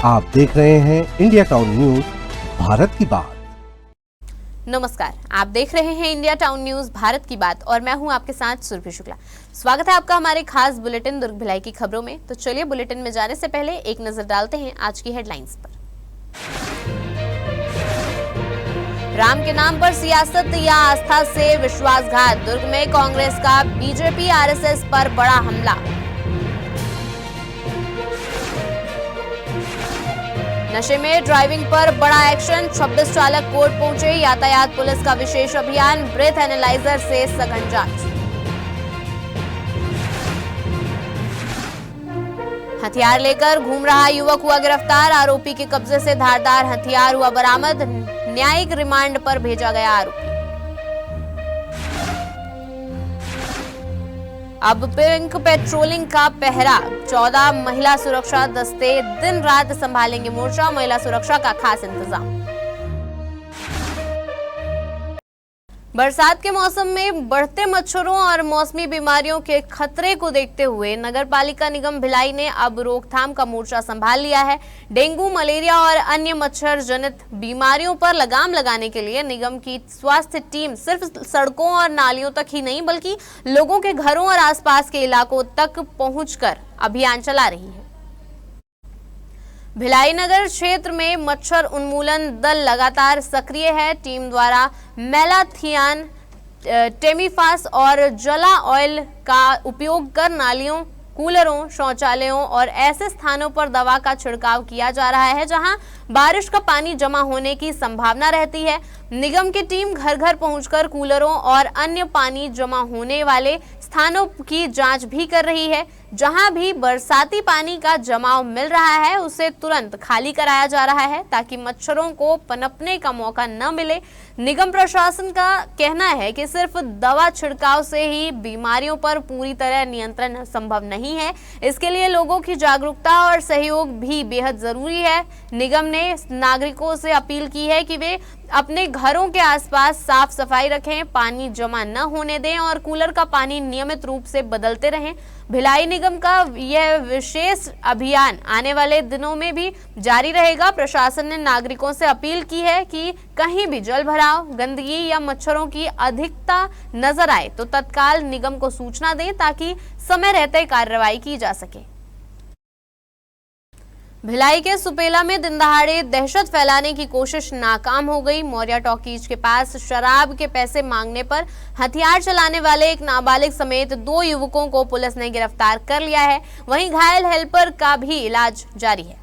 आप देख रहे हैं इंडिया टाउन न्यूज भारत की बात। नमस्कार, आप देख रहे हैं इंडिया टाउन न्यूज भारत की बात और मैं हूं आपके साथ सुरभि शुक्ला। स्वागत है आपका हमारे खास बुलेटिन दुर्ग भिलाई की खबरों में। तो चलिए बुलेटिन में जाने से पहले एक नजर डालते हैं आज की हेडलाइंस पर। राम के नाम पर सियासत या आस्था से विश्वासघात, दुर्ग में कांग्रेस का बीजेपी आरएसएस पर बड़ा हमला। नशे में ड्राइविंग पर बड़ा एक्शन, 26 चालक कोर्ट पहुंचे, यातायात पुलिस का विशेष अभियान, ब्रेथ एनालाइजर से सघन जांच। हथियार लेकर घूम रहा युवक हुआ गिरफ्तार, आरोपी के कब्जे से धारदार हथियार हुआ बरामद, न्यायिक रिमांड पर भेजा गया आरोपी। अब पिंक पेट्रोलिंग का पहरा, 14 महिला सुरक्षा दस्ते दिन रात संभालेंगे मोर्चा, महिला सुरक्षा का खास इंतजाम। बरसात के मौसम में बढ़ते मच्छरों और मौसमी बीमारियों के खतरे को देखते हुए नगर पालिका निगम भिलाई ने अब रोकथाम का मोर्चा संभाल लिया है। डेंगू, मलेरिया और अन्य मच्छर जनित बीमारियों पर लगाम लगाने के लिए निगम की स्वास्थ्य टीम सिर्फ सड़कों और नालियों तक ही नहीं बल्कि लोगों के घरों और आसपास के इलाकों तक पहुंचकर अभियान चला रही है। भिलाई नगर क्षेत्र में मच्छर उन्मूलन दल लगातार सक्रिय है। टीम द्वारा मेलाथियान, टेमीफास और जला ऑयल का उपयोग कर नालियों, कूलरों, शौचालयों और ऐसे स्थानों पर दवा का छिड़काव किया जा रहा है जहां बारिश का पानी जमा होने की संभावना रहती है। निगम की टीम घर घर पहुंचकर कूलरों और अन्य पानी जमा होने वाले स्थानों की जांच भी कर रही है। जहां भी बरसाती पानी का जमाव मिल रहा है उसे तुरंत खाली कराया जा रहा है ताकि मच्छरों को पनपने का मौका न मिले। निगम प्रशासन का कहना है कि सिर्फ दवा छिड़काव से ही बीमारियों पर पूरी तरह नियंत्रण संभव नहीं है, इसके लिए लोगों की जागरूकता और सहयोग भी बेहद जरूरी है। निगम ने नागरिकों से अपील की है कि वे अपने घरों के आसपास साफ सफाई रखें, पानी जमा न होने दें और कूलर का पानी नियमित रूप से बदलते रहें। भिलाई निगम का यह विशेष अभियान आने वाले दिनों में भी जारी रहेगा। प्रशासन ने नागरिकों से अपील की है कि कहीं भी जल भराव, गंदगी या मच्छरों की अधिकता नजर आए तो तत्काल निगम को सूचना दें ताकि समय रहते कार्रवाई की जा सके। भिलाई के सुपेला में दिनदहाड़े दहशत फैलाने की कोशिश नाकाम हो गई। मौर्या टॉकीज के पास शराब के पैसे मांगने पर हथियार चलाने वाले एक नाबालिग समेत 2 युवकों को पुलिस ने गिरफ्तार कर लिया है। वहीं घायल हेल्पर का भी इलाज जारी है।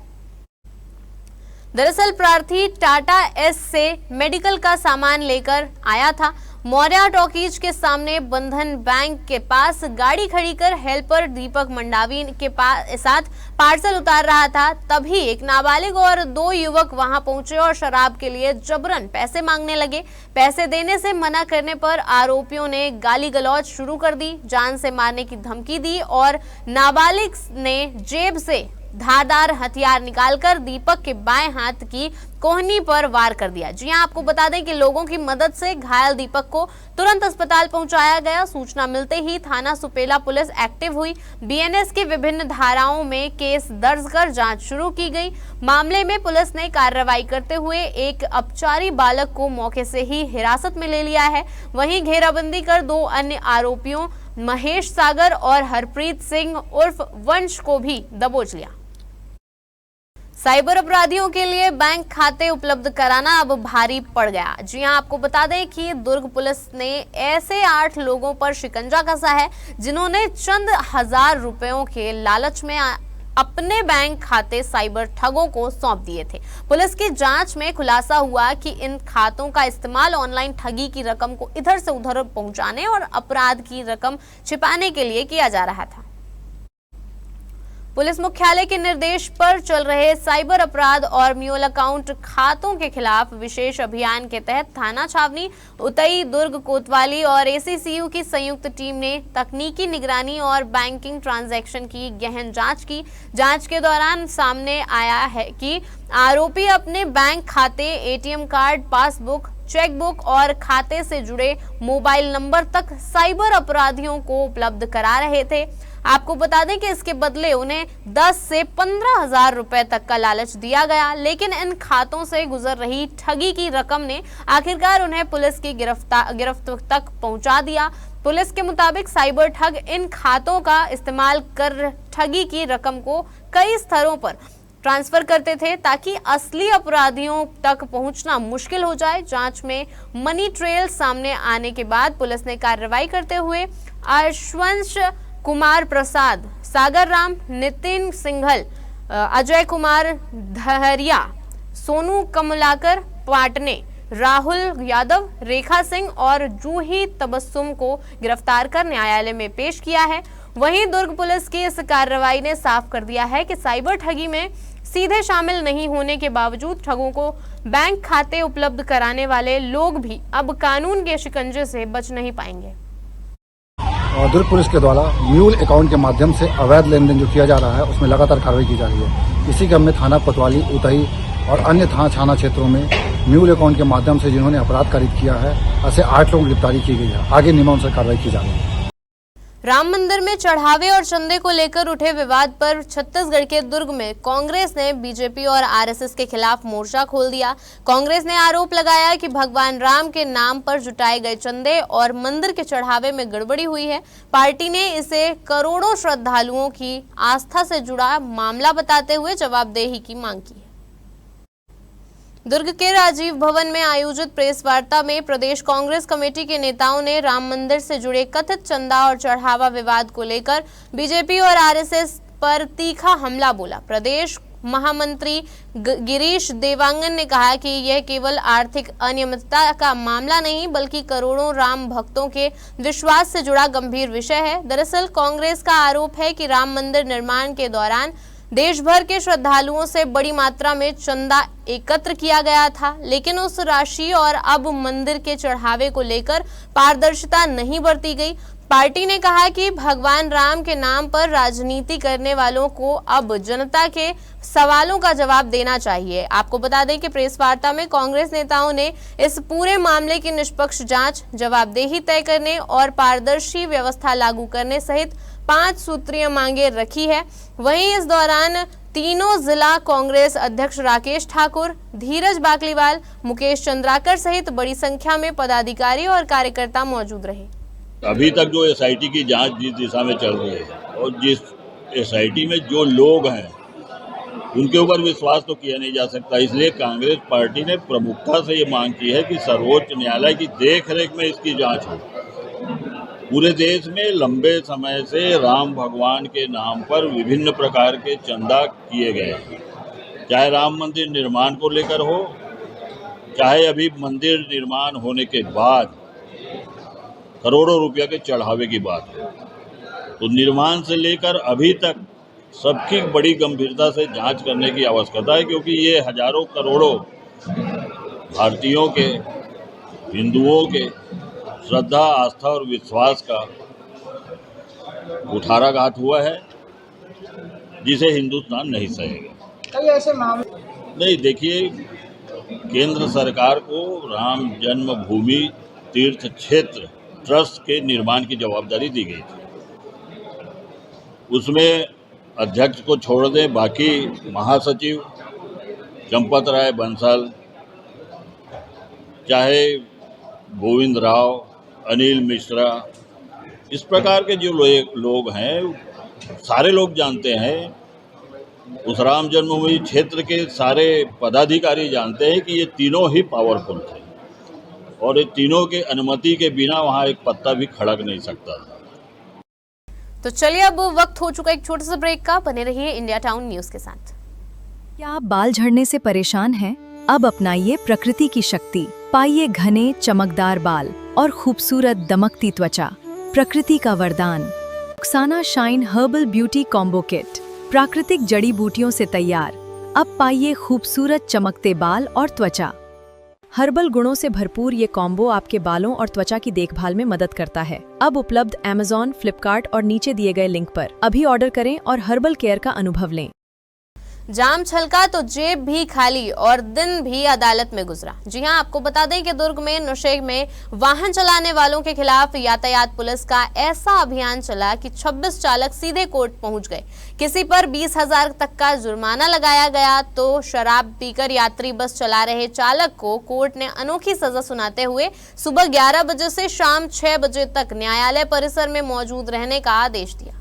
दरअसल प्रार्थी टाटा एस से मेडिकल का सामान लेकर आया था। मौर्या टॉकीज के सामने बंधन बैंक के पास गाड़ी खड़ी कर हेल्पर दीपक मंडावी के साथ पार्सल उतार रहा था। तभी एक नाबालिग और 2 युवक वहां पहुंचे और शराब के लिए जबरन पैसे मांगने लगे। पैसे देने से मना करने पर आरोपियों ने गाली गलौज शुरू कर दी, जान से मारने की धमकी दी और नाबालिग ने जेब से धारदार हथियार निकालकर दीपक के बाएं हाथ की कोहनी पर वार कर दिया। जी हां, आपको बता दें कि लोगों की मदद से घायल दीपक को तुरंत अस्पताल पहुंचाया गया। सूचना मिलते ही थाना सुपेला पुलिस एक्टिव हुई। बीएनएस की विभिन्न धाराओं में केस दर्ज कर जांच शुरू की गई। मामले में पुलिस ने कार्रवाई करते हुए एक अपचारी बालक को मौके से ही हिरासत में ले लिया है। वहीं घेराबंदी कर 2 अन्य आरोपियों महेश सागर और हरप्रीत सिंह उर्फ वंश को भी दबोच लिया। साइबर अपराधियों के लिए बैंक खाते उपलब्ध कराना अब भारी पड़ गया। जी हां, आपको बता दें कि दुर्ग पुलिस ने ऐसे 8 लोगों पर शिकंजा कसा है जिन्होंने चंद हजार रुपयों के लालच में अपने बैंक खाते साइबर ठगों को सौंप दिए थे। पुलिस की जांच में खुलासा हुआ कि इन खातों का इस्तेमाल ऑनलाइन ठगी की रकम को इधर से उधर पहुंचाने और अपराध की रकम छिपाने के लिए किया जा रहा था। पुलिस मुख्यालय के निर्देश पर चल रहे साइबर अपराध और म्यूल अकाउंट खातों के खिलाफ विशेष अभियान के तहत थाना छावनी, उतई, दुर्ग, कोतवाली और एसीसीयू की संयुक्त टीम ने तकनीकी निगरानी और बैंकिंग ट्रांजैक्शन की गहन जांच की। जांच के दौरान सामने आया है कि आरोपी अपने बैंक खाते, एटीएम कार्ड, पासबुक, चेकबुक और खाते से जुड़े मोबाइल नंबर तक साइबर अपराधियों को उपलब्ध करा रहे थे। आपको बता दें कि इसके बदले उन्हें 10 से 15,000 रुपए तक का लालच दिया गया, लेकिन इन खातों से गुजर रही ठगी की रकम ने आखिरकार उन्हें पुलिस की गिरफ्त तक पहुंचा दिया। पुलिस के मुताबिक साइबर ठग इन खातों का इस्तेमाल कर ठगी की रकम को कई स्तरों पर ट्रांसफर करते थे ताकि असली अपराधियों तक पहुंचना मुश्किल हो जाए। जांच में मनी ट्रेल सामने आने के बाद पुलिस ने कार्रवाई करते हुए अश्वंश कुमार प्रसाद, सागर राम, नितिन सिंघल, अजय कुमार धहरिया, सोनू कमलाकर पाटने, राहुल यादव, रेखा सिंह और जूही तबस्सुम को गिरफ्तार कर न्यायालय में पेश किया है। वहीं दुर्ग पुलिस की इस कार्रवाई ने साफ कर दिया है कि साइबर ठगी में सीधे शामिल नहीं होने के बावजूद ठगों को बैंक खाते उपलब्ध कराने वाले लोग भी अब कानून के शिकंजे से बच नहीं पाएंगे। दुर्ग पुलिस के द्वारा म्यूल अकाउंट के माध्यम से अवैध लेन देन जो किया जा रहा है उसमें लगातार कार्रवाई की जा रही है। इसी क्रम में थाना कोतवाली, उतई और अन्य थाना क्षेत्रों में म्यूल अकाउंट के माध्यम से जिन्होंने अपराध कारित किया है ऐसे 8 लोगों की गिरफ्तारी की गई है। आगे नियमानुसार कार्रवाई की जा रही है। राम मंदिर में चढ़ावे और चंदे को लेकर उठे विवाद पर छत्तीसगढ़ के दुर्ग में कांग्रेस ने बीजेपी और आरएसएस के खिलाफ मोर्चा खोल दिया। कांग्रेस ने आरोप लगाया कि भगवान राम के नाम पर जुटाए गए चंदे और मंदिर के चढ़ावे में गड़बड़ी हुई है। पार्टी ने इसे करोड़ों श्रद्धालुओं की आस्था से जुड़ा मामला बताते हुए जवाबदेही की मांग की है। दुर्ग के राजीव भवन में आयोजित प्रेस वार्ता में प्रदेश कांग्रेस कमेटी के नेताओं ने राम मंदिर से जुड़े कथित चंदा और चढ़ावा विवाद को लेकर बीजेपी और आरएसएस पर तीखा हमला बोला। प्रदेश महामंत्री गिरीश देवांगन ने कहा कि यह केवल आर्थिक अनियमितता का मामला नहीं बल्कि करोड़ों राम भक्तों के विश्वास से जुड़ा गंभीर विषय है। दरअसल कांग्रेस का आरोप है कि राम मंदिर निर्माण के दौरान देश भर के श्रद्धालुओं से बड़ी मात्रा में चंदा एकत्र किया गया था, लेकिन उस राशि और अब मंदिर के चढ़ावे को लेकर पारदर्शिता नहीं बरती गई। पार्टी ने कहा कि भगवान राम के नाम पर राजनीति करने वालों को अब जनता के सवालों का जवाब देना चाहिए। आपको बता दें कि प्रेस वार्ता में कांग्रेस नेताओं ने इस पूरे मामले की निष्पक्ष जांच, जवाबदेही तय करने और पारदर्शी व्यवस्था लागू करने सहित 5 सूत्रीय मांगे रखी है। वहीं इस दौरान तीनों जिला कांग्रेस अध्यक्ष राकेश ठाकुर, धीरज बाकलीवाल, मुकेश चंद्राकर सहित बड़ी संख्या में पदाधिकारी और कार्यकर्ता मौजूद रहे। अभी तक जो एसआईटी की जांच जिस दिशा में चल रही है और जिस एसआईटी में जो लोग हैं उनके ऊपर विश्वास तो किया नहीं जा सकता, इसलिए कांग्रेस पार्टी ने प्रमुखता से ये मांग की है कि सर्वोच्च न्यायालय की देखरेख में इसकी जांच हो। पूरे देश में लंबे समय से राम भगवान के नाम पर विभिन्न प्रकार के चंदा किए गए हैं, चाहे राम मंदिर निर्माण को लेकर हो, चाहे अभी मंदिर निर्माण होने के बाद करोड़ों रुपया के चढ़ावे की बात है। तो निर्माण से लेकर अभी तक सबकी बड़ी गंभीरता से जांच करने की आवश्यकता है, क्योंकि ये हजारों करोड़ों भारतीयों के, हिंदुओं के श्रद्धा, आस्था और विश्वास का कुठाराघात हुआ है, जिसे हिंदुस्तान नहीं सहेगा। कई ऐसे मामले नहीं, देखिए, केंद्र सरकार को राम जन्मभूमि तीर्थ क्षेत्र ट्रस्ट के निर्माण की जवाबदारी दी गई थी। उसमें अध्यक्ष को छोड़ दें, बाकी महासचिव चंपत राय बंसल, चाहे गोविंद राव, अनिल मिश्रा, इस प्रकार के जो लोग हैं, सारे लोग जानते हैं, उस राम जन्मभूमि क्षेत्र के सारे पदाधिकारी जानते हैं कि ये तीनों ही पावरफुल थे और ये तीनों के अनुमति के बिना वहाँ एक पत्ता भी खड़क नहीं सकता था। तो चलिए, अब वक्त हो चुका एक छोटे से ब्रेक का। बने रहिए इंडिया टाउन न्यूज के साथ। क्या आप बाल झड़ने से परेशान हैं? अब अपनाइए प्रकृति की शक्ति, पाइए घने चमकदार बाल और खूबसूरत दमकती त्वचा। प्रकृति का वरदान Rukhsana shine herbal beauty combo kit, प्राकृतिक जड़ी बूटियों से तैयार। अब पाइए खूबसूरत चमकते बाल और त्वचा। हर्बल गुणों से भरपूर ये कॉम्बो आपके बालों और त्वचा की देखभाल में मदद करता है। अब उपलब्ध Amazon, फ्लिपकार्ट और नीचे दिए गए लिंक पर। अभी ऑर्डर करें और हर्बल केयर का अनुभव लें। जाम छलका तो जेब भी खाली और दिन भी अदालत में गुजरा। जी हां, आपको बता दें कि दुर्ग में नशे में वाहन चलाने वालों के खिलाफ यातायात पुलिस का ऐसा अभियान चला कि 26 चालक सीधे कोर्ट पहुंच गए। किसी पर 20,000 तक का जुर्माना लगाया गया तो शराब पीकर यात्री बस चला रहे चालक को कोर्ट ने अनोखी सजा सुनाते हुए सुबह 11 बजे से शाम 6 बजे तक न्यायालय परिसर में मौजूद रहने का आदेश दिया।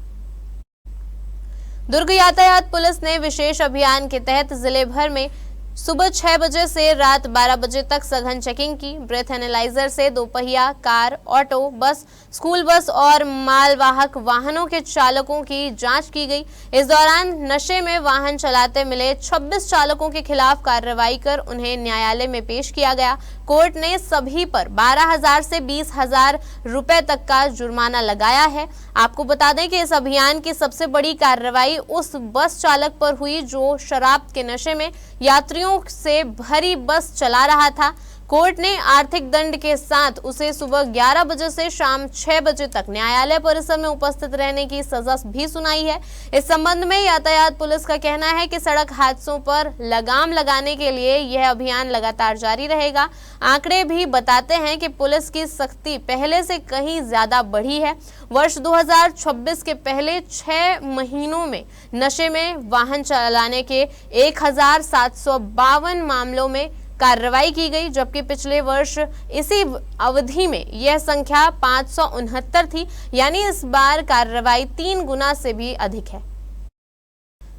दुर्ग यातायात पुलिस ने विशेष अभियान के तहत जिले भर में सुबह 6 बजे से रात 12 बजे तक सघन चेकिंग की। ब्रेथ एनालाइजर से दोपहिया, कार, ऑटो, बस, स्कूल बस और मालवाहक वाहनों के चालकों की जांच की गई। इस दौरान नशे में वाहन चलाते मिले 26 चालकों के खिलाफ कार्रवाई कर उन्हें न्यायालय में पेश किया गया। कोर्ट ने सभी पर 12,000 से 20,000 रुपए तक का जुर्माना लगाया है। आपको बता दें कि इस अभियान की सबसे बड़ी कार्रवाई उस बस चालक पर हुई जो शराब के नशे में यात्रियों से भरी बस चला रहा था। कोर्ट ने आर्थिक दंड के साथ उसे सुबह 11 बजे से शाम 6 बजे तक न्यायालय परिसर में उपस्थित रहने की सजा भी सुनाई है। इस संबंध में यातायात पुलिस का कहना है कि सड़क हादसों पर लगाम लगाने के लिए यह अभियान लगातार जारी रहेगा। आंकड़े भी बताते हैं कि पुलिस की सख्ती पहले से कहीं ज्यादा बढ़ी है। वर्ष 2026 के पहले 6 महीनों में नशे में वाहन चलाने के 1,752 मामलों में कार्रवाई की गई, जबकि पिछले वर्ष इसी अवधि में यह संख्या 569 थी। यानी इस बार कार्रवाई 3 गुना से भी अधिक है।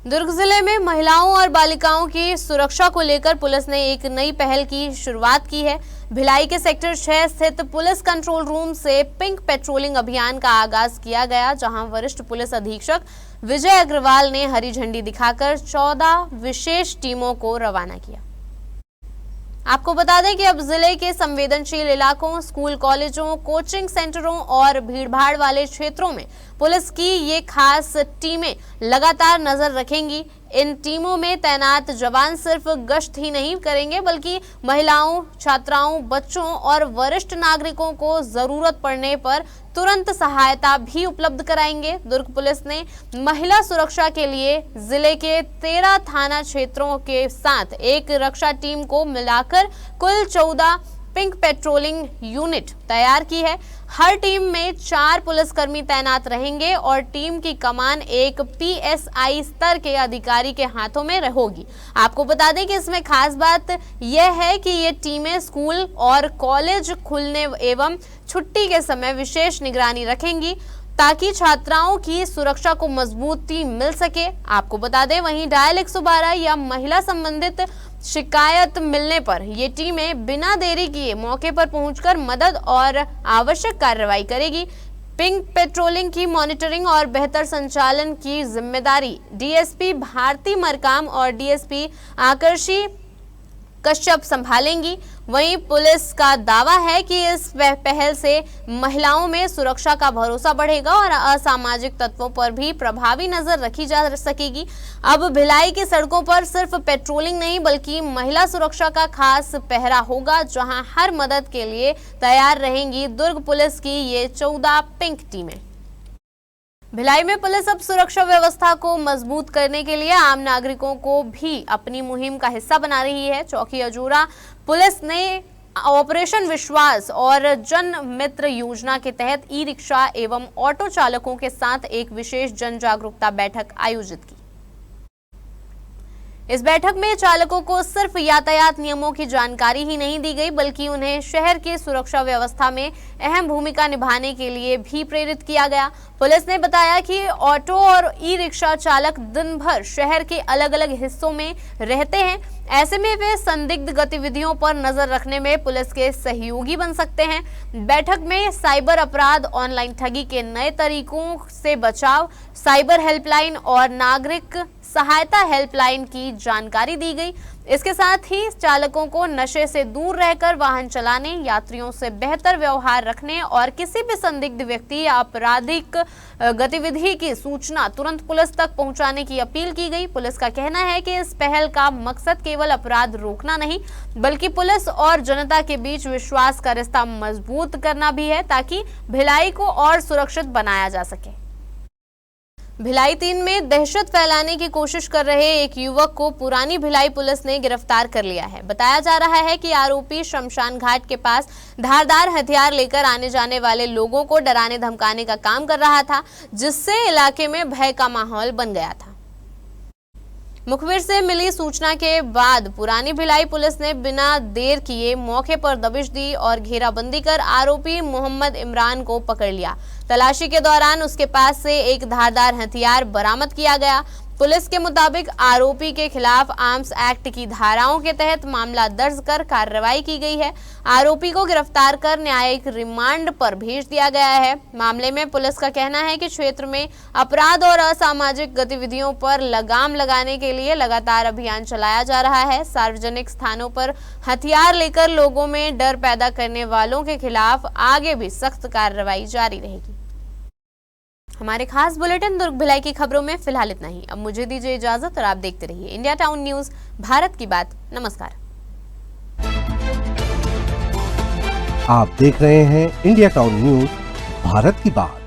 दुर्ग जिले में महिलाओं और बालिकाओं की सुरक्षा को लेकर पुलिस ने एक नई पहल की शुरुआत की है। भिलाई के सेक्टर 6 स्थित पुलिस कंट्रोल रूम से पिंक पेट्रोलिंग अभियान का आगाज किया गया, जहां वरिष्ठ पुलिस अधीक्षक विजय अग्रवाल ने हरी झंडी दिखाकर 14 विशेष टीमों को रवाना किया। आपको बता दें कि अब जिले के संवेदनशील इलाकों, स्कूल, कॉलेजों, कोचिंग सेंटरों और भीड़भाड़ वाले क्षेत्रों में पुलिस की ये खास टीमें लगातार नजर रखेंगी। इन टीमों में तैनात जवान सिर्फ गश्त ही नहीं करेंगे बल्कि महिलाओं, छात्राओं, बच्चों और वरिष्ठ नागरिकों को जरूरत पड़ने पर तुरंत सहायता भी उपलब्ध कराएंगे। दुर्ग पुलिस ने महिला सुरक्षा के लिए जिले के 13 थाना क्षेत्रों के साथ एक रक्षा टीम को मिलाकर कुल 14 पिंक पेट्रोलिंग यूनिट तैयार की है। हर टीम में 4 पुलिसकर्मी तैनात रहेंगे और टीम की कमान एक PSI स्तर के अधिकारी के हाथों में होगी। आपको बता दें कि इसमें खास बात यह है कि ये टीमें स्कूल और कॉलेज खुलने एवं छुट्टी के समय विशेष निगरानी रखेंगी ताकि छात्राओं की सुरक्षा को मजबूती मिल सके। आपको बता दें वहीं डायल 112 या महिला संबंधित शिकायत मिलने पर ये टीमें बिना देरी किए मौके पर पहुंचकर मदद और आवश्यक कार्रवाई करेगी। पिंक पेट्रोलिंग की मॉनिटरिंग और बेहतर संचालन की जिम्मेदारी DSP भारती मरकाम और DSP आकर्षी कश्यप संभालेंगी। वहीं पुलिस का दावा है कि इस पहल से महिलाओं में सुरक्षा का भरोसा बढ़ेगा और असामाजिक तत्वों पर भी प्रभावी नजर रखी जा सकेगी। अब भिलाई की सड़कों पर सिर्फ पेट्रोलिंग नहीं बल्कि महिला सुरक्षा का खास पहरा होगा, जहां हर मदद के लिए तैयार रहेंगी दुर्ग पुलिस की ये 14 पिंक टीमें। भिलाई में पुलिस अब सुरक्षा व्यवस्था को मजबूत करने के लिए आम नागरिकों को भी अपनी मुहिम का हिस्सा बना रही है। चौकी अजूरा पुलिस ने ऑपरेशन विश्वास और जन मित्र योजना के तहत ई-रिक्शा एवं ऑटो चालकों के साथ एक विशेष जन जागरूकता बैठक आयोजित की। इस बैठक में चालकों को सिर्फ यातायात नियमों की जानकारी ही नहीं दी गई बल्कि उन्हें शहर की सुरक्षा व्यवस्था में अहम भूमिका निभाने के लिए भी प्रेरित किया गया। पुलिस ने बताया कि ऑटो और ई-रिक्शा चालक दिन भर शहर के अलग अलग हिस्सों में रहते हैं। ऐसे में वे संदिग्ध गतिविधियों पर नजर रखने में पुलिस के सहयोगी बन सकते हैं। बैठक में साइबर अपराध, ऑनलाइन ठगी के नए तरीकों से बचाव, साइबर हेल्पलाइन और नागरिक सहायता हेल्पलाइन की जानकारी दी गई। इसके साथ ही चालकों को नशे से दूर रहकर वाहन चलाने, यात्रियों से बेहतर व्यवहार रखने और किसी भी संदिग्ध व्यक्ति या आपराधिक गतिविधि की सूचना तुरंत पुलिस तक पहुंचाने की अपील की गई। पुलिस का कहना है कि इस पहल का मकसद केवल अपराध रोकना नहीं बल्कि पुलिस और जनता के बीच विश्वास का रिश्ता मजबूत करना भी है ताकि भिलाई को और सुरक्षित बनाया जा सके। भिलाई 3 में दहशत फैलाने की कोशिश कर रहे एक युवक को पुरानी भिलाई पुलिस ने गिरफ्तार कर लिया है। बताया जा रहा है कि आरोपी शमशान घाट के पास धारदार हथियार लेकर आने जाने वाले लोगों को डराने धमकाने का काम कर रहा था, जिससे इलाके में भय का माहौल बन गया था। मुखबिर से मिली सूचना के बाद पुरानी भिलाई पुलिस ने बिना देर किए मौके पर दबिश दी और घेराबंदी कर आरोपी मोहम्मद इमरान को पकड़ लिया। तलाशी के दौरान उसके पास से एक धारदार हथियार बरामद किया गया। पुलिस के मुताबिक आरोपी के खिलाफ आर्म्स एक्ट की धाराओं के तहत मामला दर्ज कर कार्रवाई की गई है। आरोपी को गिरफ्तार कर न्यायिक रिमांड पर भेज दिया गया है। मामले में पुलिस का कहना है कि क्षेत्र में अपराध और असामाजिक गतिविधियों पर लगाम लगाने के लिए लगातार अभियान चलाया जा रहा है। सार्वजनिक स्थानों पर हथियार लेकर लोगों में डर पैदा करने वालों के खिलाफ आगे भी सख्त कार्रवाई जारी रहेगी। हमारे खास बुलेटिन दुर्ग भिलाई की खबरों में फिलहाल इतना ही। अब मुझे दीजिए इजाजत और आप देखते रहिए इंडिया टाउन न्यूज, भारत की बात। नमस्कार। आप देख रहे हैं इंडिया टाउन न्यूज, भारत की बात।